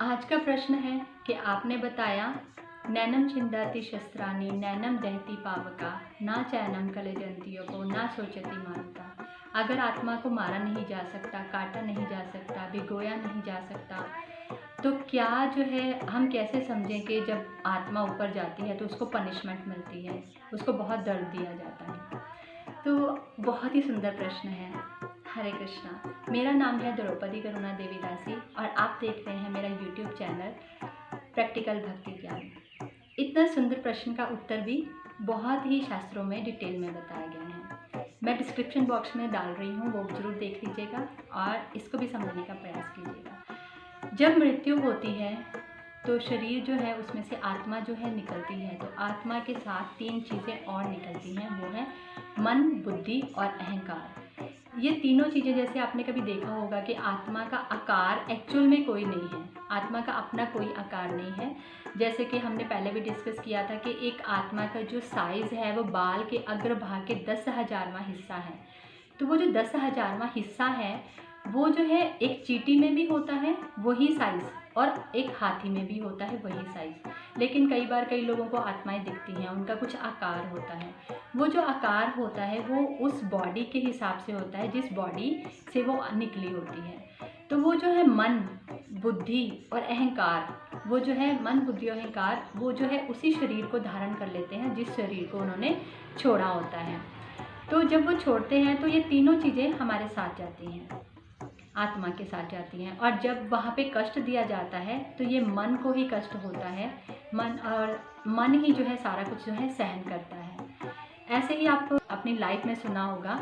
आज का प्रश्न है कि आपने बताया, नैनम छिंदाति शस्त्राणि नैनम दहति पावका ना चैनम कलेजंतियों को ना सोचती मारता। अगर आत्मा को मारा नहीं जा सकता, काटा नहीं जा सकता, भिगोया नहीं जा सकता, तो क्या जो है हम कैसे समझें कि जब आत्मा ऊपर जाती है तो उसको पनिशमेंट मिलती है, उसको बहुत दर्द दिया जाता है। तो बहुत ही सुंदर प्रश्न है। हरे कृष्णा। मेरा नाम है द्रौपदी करुणा देवी दासी और आप देख रहे हैं मेरा यूट्यूब चैनल प्रैक्टिकल भक्ति ज्ञान। इतना सुंदर प्रश्न का उत्तर भी बहुत ही शास्त्रों में डिटेल में बताया गया है। मैं डिस्क्रिप्शन बॉक्स में डाल रही हूँ, वो ज़रूर देख लीजिएगा और इसको भी समझने का प्रयास कीजिएगा। जब मृत्यु होती है तो शरीर जो है उसमें से आत्मा जो है निकलती है, तो आत्मा के साथ 3 चीज़ें और निकलती हैं, वो है मन, बुद्धि और अहंकार। ये तीनों चीज़ें, जैसे आपने कभी देखा होगा कि आत्मा का आकार एक्चुअल में कोई नहीं है, आत्मा का अपना कोई आकार नहीं है। जैसे कि हमने पहले भी डिस्कस किया था कि एक आत्मा का जो साइज़ है वो बाल के अग्रभाग के 10,000वां हिस्सा है। तो वो जो 10,000वां हिस्सा है वो जो है एक चींटी में भी होता है वही साइज़, और एक हाथी में भी होता है वही साइज़। लेकिन कई बार कई लोगों को आत्माएं दिखती हैं, उनका कुछ आकार होता है। वो जो आकार होता है वो उस बॉडी के हिसाब से होता है जिस बॉडी से वो निकली होती है। तो वो जो है मन, बुद्धि और अहंकार, वो जो है मन, बुद्धि और अहंकार, वो जो है उसी शरीर को धारण कर लेते हैं जिस शरीर को उन्होंने छोड़ा होता है। तो जब वो छोड़ते हैं तो ये तीनों चीज़ें हमारे साथ जाती हैं, आत्मा के साथ जाती हैं। और जब वहाँ पे कष्ट दिया जाता है तो ये मन को ही कष्ट होता है, मन ही जो है सारा कुछ जो है सहन करता है। ऐसे ही आपको अपनी लाइफ में सुना होगा,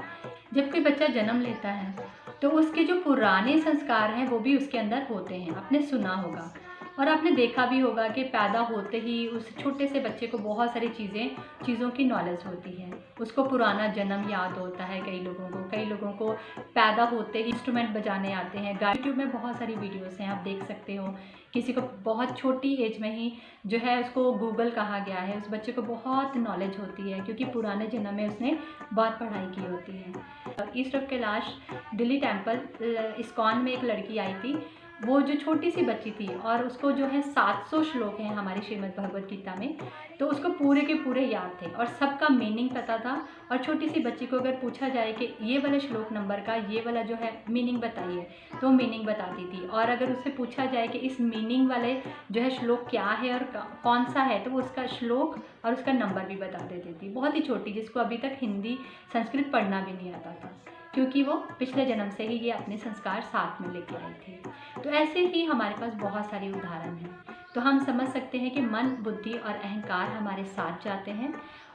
जब कोई बच्चा जन्म लेता है तो उसके जो पुराने संस्कार हैं वो भी उसके अंदर होते हैं, आपने सुना होगा। और आपने देखा भी होगा कि पैदा होते ही उस छोटे से बच्चे को बहुत सारी चीज़ों की नॉलेज होती है, उसको पुराना जन्म याद होता है। कई लोगों को पैदा होते ही इंस्ट्रूमेंट बजाने आते हैं। यूट्यूब में बहुत सारी वीडियोस हैं, आप देख सकते हो। किसी को बहुत छोटी एज में ही जो है उसको गूगल कहा गया है, उस बच्चे को बहुत नॉलेज होती है क्योंकि पुराने जन्म में उसने बहुत पढ़ाई की होती है। East of Kailash Delhi temple ISKCON में एक लड़की आई थी, वो जो छोटी सी बच्ची थी और उसको जो है 700 श्लोक हैं हमारी श्रीमद् भगवद गीता में, तो उसको पूरे के पूरे याद थे और सबका मीनिंग पता था। और छोटी सी बच्ची को अगर पूछा जाए कि ये वाले श्लोक नंबर का ये वाला जो है मीनिंग बताइए, तो मीनिंग बताती थी। और अगर उससे पूछा जाए कि इस मीनिंग वाले जो है श्लोक क्या है और कौन सा है, तो वो उसका श्लोक और उसका नंबर भी बता देती थी। बहुत ही छोटी, जिसको अभी तक हिंदी संस्कृत पढ़ना भी नहीं आता था, क्योंकि वो पिछले जन्म से ही ये अपने संस्कार साथ में लेके आई थी। तो ऐसे ही हमारे पास बहुत सारे उदाहरण हैं। तो हम समझ सकते हैं कि मन, बुद्धि और अहंकार हमारे साथ जाते हैं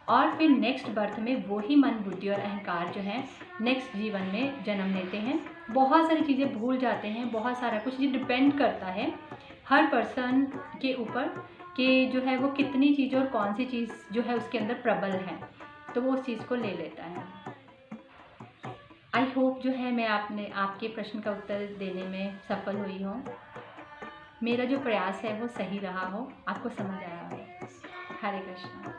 और फिर नेक्स्ट बर्थ में वो ही मन, बुद्धि और अहंकार जो है नेक्स्ट जीवन में जन्म लेते हैं। बहुत सारी चीज़ें भूल जाते हैं, बहुत सारा कुछ, ये डिपेंड करता है हर पर्सन के ऊपर कि जो है वो कितनी चीज़ और कौन सी चीज़ जो है उसके अंदर प्रबल है, तो वो उस चीज़ को ले लेता है। आई होप जो है मैं आपके प्रश्न का उत्तर देने में सफल हुई हूँ। मेरा जो प्रयास है वो सही रहा हो, आपको समझ आया हो। हरे कृष्णा।